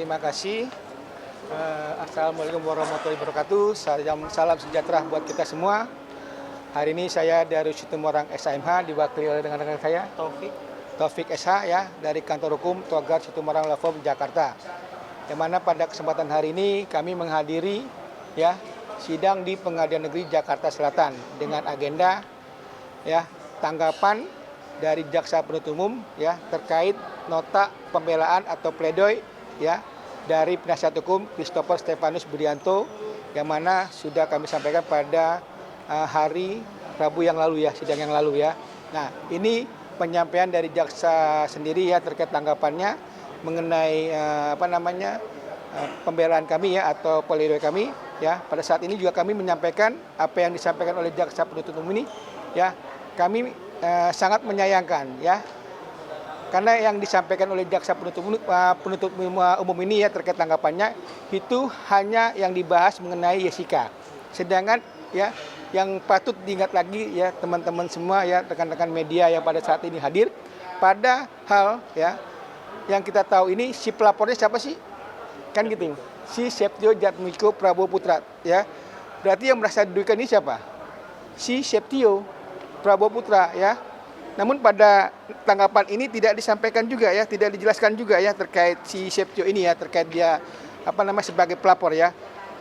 Terima kasih. Assalamualaikum warahmatullahi wabarakatuh. Salam sejahtera buat kita semua. Hari ini saya dari Situmorang SHMH diwakili oleh rekan-rekan saya Taufik SH ya dari kantor hukum Togar Situmorang Lavom Jakarta. Yang mana pada kesempatan hari ini kami menghadiri ya sidang di Pengadilan Negeri Jakarta Selatan dengan agenda ya tanggapan dari jaksa penuntut umum ya terkait nota pembelaan atau pledoi ya dari penasihat hukum Christopher Stefanus Budianto yang mana sudah kami sampaikan pada hari Rabu yang lalu ya, sidang yang lalu ya. Nah, ini penyampaian dari jaksa sendiri ya terkait tanggapannya mengenai pembelaan kami ya atau pledoi kami ya. Pada saat ini juga kami menyampaikan apa yang disampaikan oleh jaksa penuntut umum ini ya. Kami sangat menyayangkan ya. Karena yang disampaikan oleh jaksa penuntut umum ini ya terkait tanggapannya itu hanya yang dibahas mengenai Jessica. Sedangkan ya yang patut diingat lagi ya teman-teman semua ya rekan-rekan media yang pada saat ini hadir pada hal ya yang kita tahu ini si pelapornya siapa sih? Kan gitu. Si Septio Jatmiko Prabowo Putra ya. Berarti yang merasa dirugikan ini siapa? Si Septio Prabowo Putra ya. Namun pada tanggapan ini tidak disampaikan juga ya, tidak dijelaskan juga ya terkait si Septio ini ya, terkait dia sebagai pelapor ya.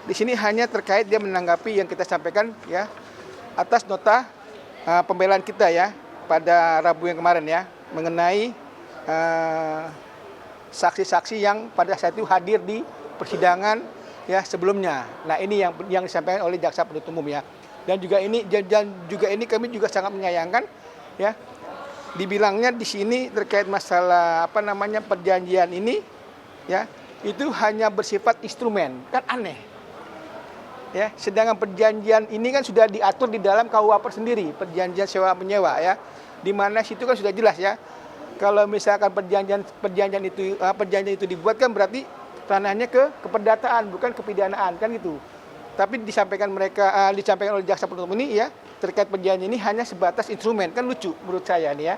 Di sini hanya terkait dia menanggapi yang kita sampaikan ya atas nota pembelaan kita ya pada Rabu yang kemarin ya mengenai saksi-saksi yang pada saat itu hadir di persidangan ya sebelumnya. Nah, ini yang disampaikan oleh jaksa penuntut umum ya. Dan juga ini kami juga sangat menyayangkan ya. Dibilangnya di sini terkait masalah perjanjian ini ya itu hanya bersifat instrumen, kan aneh ya. Sedangkan perjanjian ini kan sudah diatur di dalam KUHP sendiri, perjanjian sewa menyewa ya, di mana situ kan sudah jelas ya kalau misalkan perjanjian itu dibuat kan berarti ranahnya ke keperdataan bukan kepidanaan kan gitu. Tapi disampaikan oleh jaksa penuntut umum ini ya terkait perjanjian ini hanya sebatas instrumen, kan lucu menurut saya nih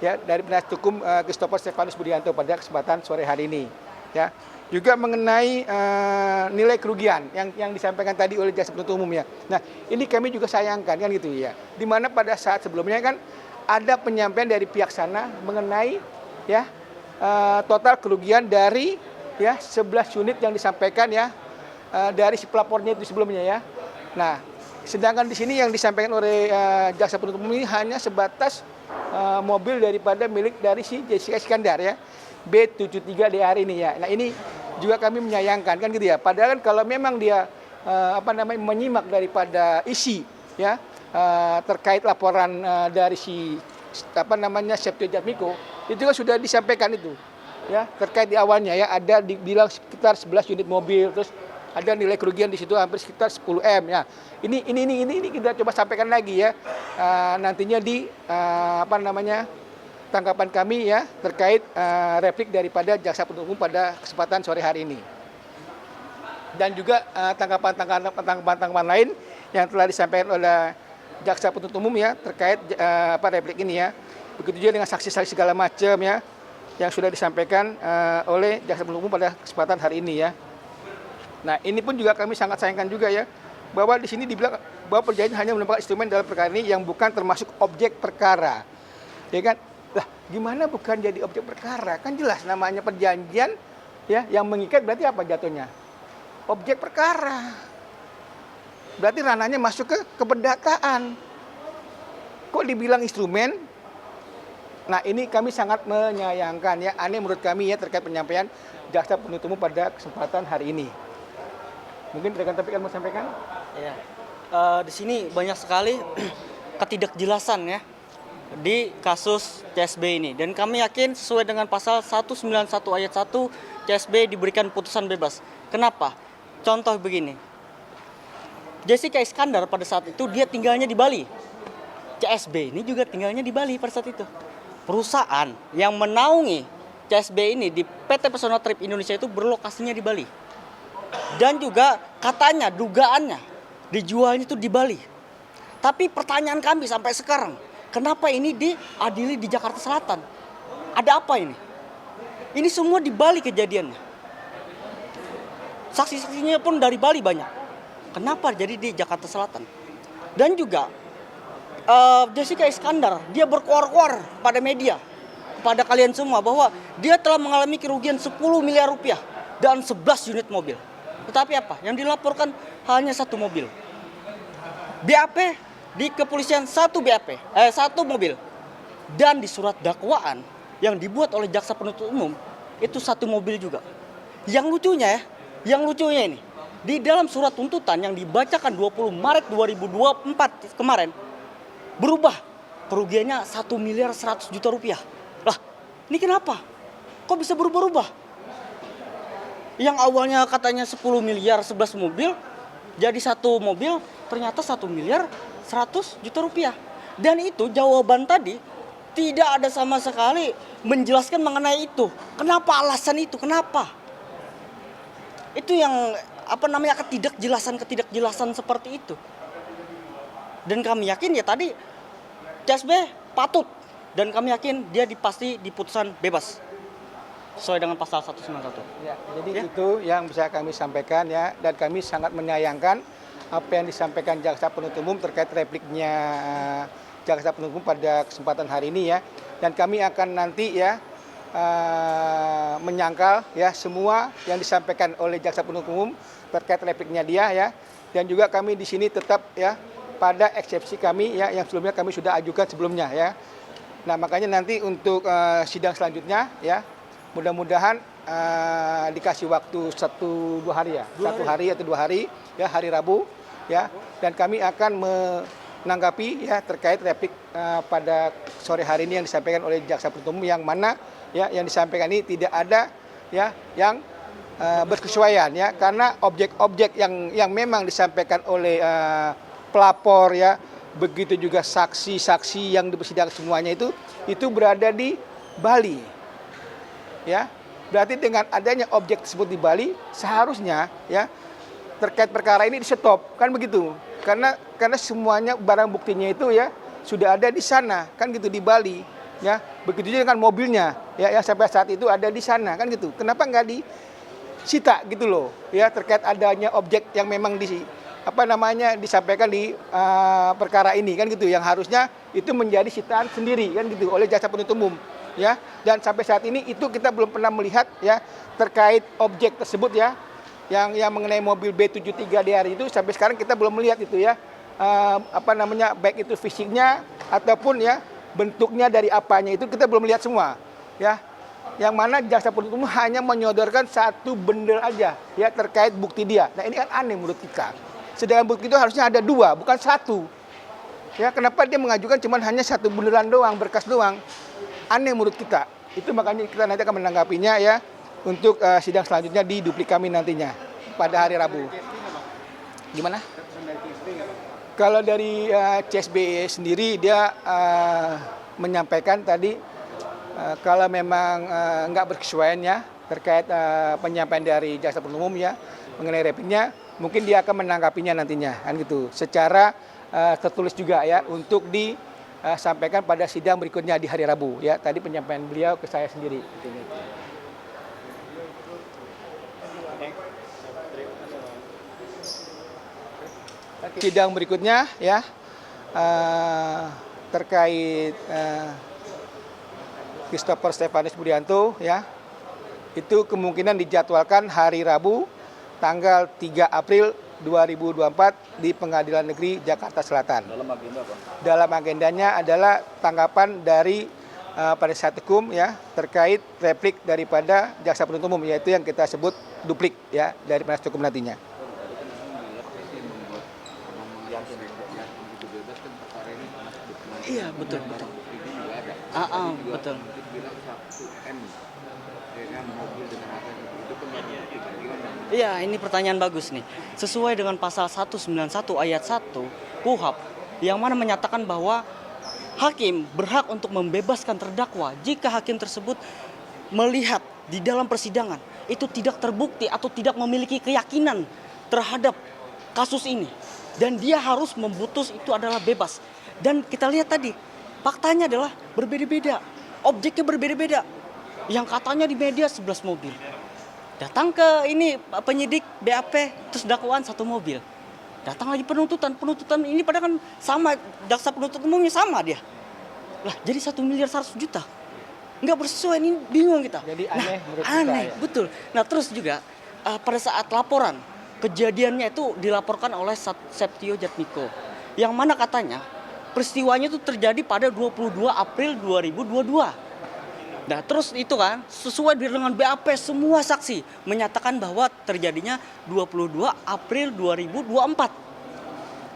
ya dari penasihat hukum Christopher Stefanus Budianto pada kesempatan sore hari ini ya. Juga mengenai nilai kerugian yang disampaikan tadi oleh jaksa penuntut umum ya. Nah, ini kami juga sayangkan kan gitu ya. Di mana pada saat sebelumnya kan ada penyampaian dari pihak sana mengenai ya total kerugian dari ya 11 unit yang disampaikan ya dari si pelapornya itu sebelumnya ya. Nah, sedangkan di sini yang disampaikan oleh jaksa penuntut umum ini hanya sebatas mobil daripada milik dari si Jessica Iskandar ya, B73DR ini ya. Nah, ini juga kami menyayangkan kan gitu ya. Padahal kan kalau memang dia menyimak daripada isi ya terkait laporan dari si Septio Jatmiko itu kan sudah disampaikan itu ya terkait di awalnya ya ada dibilang sekitar 11 unit mobil terus ada nilai kerugian di situ hampir sekitar 10 M ya. Ini kita coba sampaikan lagi ya nantinya di tanggapan kami ya terkait replik daripada jaksa penuntut umum pada kesempatan sore hari ini. Dan juga tanggapan lain yang telah disampaikan oleh jaksa penuntut umum ya terkait replik ini ya. Begitu juga dengan saksi-saksi segala macam ya yang sudah disampaikan oleh jaksa penuntut umum pada kesempatan hari ini ya. Nah, ini pun juga kami sangat sayangkan juga ya, bahwa di sini dibilang bahwa perjanjian hanya merupakan instrumen dalam perkara ini yang bukan termasuk objek perkara. Ya kan? Lah, gimana bukan jadi objek perkara? Kan jelas namanya perjanjian ya yang mengikat berarti apa jatuhnya? Objek perkara. Berarti ranahnya masuk ke keperdataan. Kok dibilang instrumen? Nah, ini kami sangat menyayangkan ya, aneh menurut kami ya terkait penyampaian jaksa penuntut umum pada kesempatan hari ini. Mungkin rekan Taufik mau sampaikan? Ya, di sini banyak sekali ketidakjelasan ya di kasus CSB ini. Dan kami yakin sesuai dengan pasal 191 ayat 1 CSB diberikan putusan bebas. Kenapa? Contoh begini. Jessica Iskandar pada saat itu dia tinggalnya di Bali. CSB ini juga tinggalnya di Bali pada saat itu. Perusahaan yang menaungi CSB ini di PT Pesona Trip Indonesia itu berlokasinya di Bali. Dan juga katanya, dugaannya dijualnya itu di Bali. Tapi pertanyaan kami sampai sekarang, kenapa ini diadili di Jakarta Selatan? Ada apa ini? Ini semua di Bali kejadiannya. Saksi-saksinya pun dari Bali banyak. Kenapa jadi di Jakarta Selatan? Dan juga Jessica Iskandar, dia berkuar-kuar pada media, kepada kalian semua bahwa dia telah mengalami kerugian 10 miliar rupiah dan 11 unit mobil. Tetapi apa? Yang dilaporkan hanya satu mobil. BAP di kepolisian satu mobil. Dan di surat dakwaan yang dibuat oleh jaksa penuntut umum itu satu mobil juga. Yang lucunya ini, di dalam surat tuntutan yang dibacakan 20 Maret 2024 kemarin berubah kerugiannya 1 miliar 100 juta rupiah. Lah, ini kenapa? Kok bisa berubah-ubah? Yang awalnya katanya 10 miliar 11 mobil, jadi satu mobil ternyata 1 miliar 100 juta rupiah. Dan itu jawaban tadi tidak ada sama sekali menjelaskan mengenai itu. Kenapa alasan itu? Kenapa? Itu yang ketidakjelasan seperti itu. Dan kami yakin ya tadi CSB patut, dan kami yakin dia pasti diputusan bebas sesuai dengan pasal 191. Ya, jadi itu yang bisa kami sampaikan ya, dan kami sangat menyayangkan apa yang disampaikan jaksa penuntut umum terkait repliknya jaksa penuntut umum pada kesempatan hari ini ya. Dan kami akan nanti ya menyangkal ya semua yang disampaikan oleh jaksa penuntut umum terkait repliknya dia ya. Dan juga kami di sini tetap ya pada eksepsi kami ya yang sebelumnya kami sudah ajukan sebelumnya ya. Nah, makanya nanti untuk sidang selanjutnya ya mudah-mudahan dikasih waktu 1-2 hari ya. 1 hari atau 2 hari ya, hari Rabu ya. Dan kami akan menanggapi ya terkait replik pada sore hari ini yang disampaikan oleh jaksa penuntut umum, yang mana ya yang disampaikan ini tidak ada ya yang berkesesuaian ya, karena objek-objek yang memang disampaikan oleh pelapor ya, begitu juga saksi-saksi yang di persidangan semuanya itu berada di Bali ya. Berarti dengan adanya objek tersebut di Bali seharusnya ya terkait perkara ini di stop, kan begitu, karena semuanya barang buktinya itu ya sudah ada di sana, kan gitu, di Bali ya. Begitu juga dengan mobilnya ya yang sampai saat itu ada di sana, kan gitu. Kenapa nggak disita gitu loh ya, terkait adanya objek yang memang disampaikan di perkara ini, kan gitu, yang harusnya itu menjadi sitaan sendiri, kan gitu, oleh jaksa penuntut umum ya. Dan sampai saat ini itu kita belum pernah melihat ya terkait objek tersebut ya, yang mengenai mobil B73DR itu sampai sekarang kita belum melihat itu ya, baik itu fisiknya ataupun ya bentuknya dari apanya, itu kita belum lihat semua ya. Yang mana jaksa penuntut umum hanya menyodorkan satu bendel aja ya terkait bukti dia. Nah, ini kan aneh menurut kita. Sedangkan bukti itu harusnya ada 2, bukan 1. Ya, kenapa dia mengajukan cuma hanya satu bundelan doang, berkas doang? Aneh menurut kita. Itu makanya kita nanti akan menanggapinya ya untuk sidang selanjutnya di duplik kami nantinya pada hari Rabu. Gimana? Kalau dari CSB sendiri dia menyampaikan tadi kalau memang nggak berkesesuaian ya terkait penyampaian dari jaksa penuntut umum ya mengenai repliknya, mungkin dia akan menanggapinya nantinya, kan gitu, secara tertulis juga ya untuk disampaikan pada sidang berikutnya di hari Rabu ya. Tadi penyampaian beliau ke saya sendiri. Sidang berikutnya ya terkait Christopher Stefanus Budianto ya, itu kemungkinan dijadwalkan hari Rabu tanggal 3 April 2024 di Pengadilan Negeri Jakarta Selatan. Dalam agenda apa? Dalam agendanya adalah tanggapan dari penasihat hukum ya terkait replik daripada jaksa penuntut umum, yaitu yang kita sebut duplik ya dari penasihat hukum nantinya. Iya, betul. Betul. Iya, ini pertanyaan bagus nih. Sesuai dengan pasal 191 ayat 1 KUHP yang mana menyatakan bahwa hakim berhak untuk membebaskan terdakwa jika hakim tersebut melihat di dalam persidangan itu tidak terbukti atau tidak memiliki keyakinan terhadap kasus ini, dan dia harus memutus itu adalah bebas. Dan kita lihat tadi faktanya adalah berbeda-beda, objeknya berbeda-beda. Yang katanya di media 11 mobil, Datang ke ini penyidik BAP, terus dakwaan satu mobil. Datang lagi penuntutan ini padahal kan sama, jaksa penuntut umumnya sama dia. Lah jadi 1.100.000.000. Nggak bersesuaian, ini bingung kita. Jadi aneh menurut kita, aneh, ya. betul. Nah terus juga pada saat laporan, kejadiannya itu dilaporkan oleh Septio Jatmiko. Yang mana katanya peristiwanya itu terjadi pada 22 April 2022. Nah terus itu kan sesuai dengan BAP semua saksi menyatakan bahwa terjadinya 22 April 2024.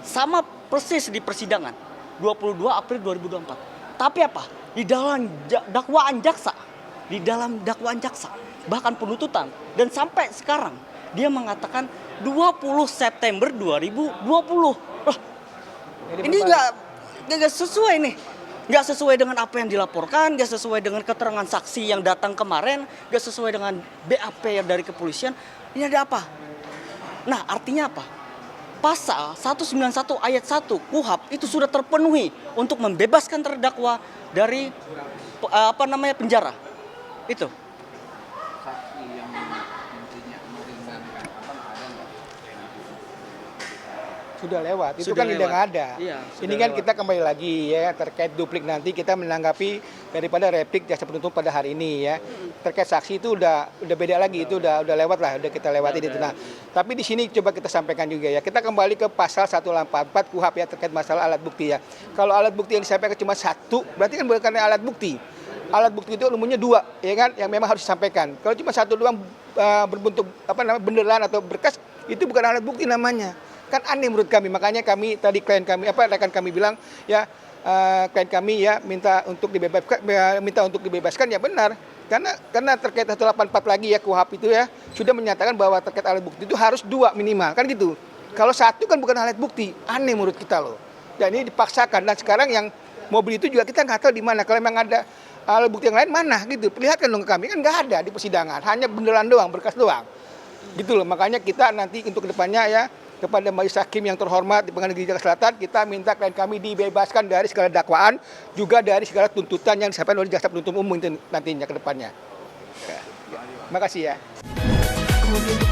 Sama persis di persidangan 22 April 2024. Tapi apa? Di dalam dakwaan jaksa, bahkan penuntutan dan sampai sekarang dia mengatakan 20 September 2020. Loh, ini nggak sesuai nih. Nggak sesuai dengan apa yang dilaporkan, nggak sesuai dengan keterangan saksi yang datang kemarin, nggak sesuai dengan BAP yang dari kepolisian. Ini ada apa? Nah, artinya apa? Pasal 191 ayat 1 KUHP itu sudah terpenuhi untuk membebaskan terdakwa dari penjara. Itu. Saksi yang intinya meringankan abang ada nggak? Sudah lewat, itu Sudah kan lewat. tidak ada. Iya, Ini sudah kan lewat. kita kembali lagi ya terkait duplik nanti kita menanggapi daripada replik jaksa penuntut pada hari ini ya. Terkait saksi itu udah beda lagi, itu udah lewat lah, udah kita lewati itu. Nah, tapi di sini coba kita sampaikan juga ya. Kita kembali ke pasal 184 KUHP ya terkait masalah alat bukti ya. Kalau alat bukti yang disampaikan cuma satu, berarti kan bukan alat bukti. Alat bukti itu umumnya dua, ya kan, yang memang harus disampaikan. Kalau cuma satu doang berbentuk benderan atau berkas, itu bukan alat bukti namanya. Kan aneh menurut kami, makanya kami tadi rekan kami bilang ya klien kami ya minta untuk dibebaskan ya benar. Karena terkait 184 lagi ya KUHP itu ya sudah menyatakan bahwa terkait alat bukti itu harus dua minimal kan gitu. Kalau satu kan bukan alat bukti, aneh menurut kita loh. Dan ini dipaksakan dan sekarang yang mobil itu juga kita nggak tahu di mana. Kalau memang ada alat bukti yang lain mana gitu. Perlihatkan dong ke kami, kan nggak ada di persidangan, hanya benderan doang, berkas doang. Gitu loh, makanya kita nanti untuk kedepannya ya kepada majelis hakim yang terhormat di Pengadilan Negeri Jakarta Selatan, kita minta klien kami dibebaskan dari segala dakwaan, juga dari segala tuntutan yang disampaikan oleh jaksa penuntut umum nantinya ke depannya. Terima kasih ya.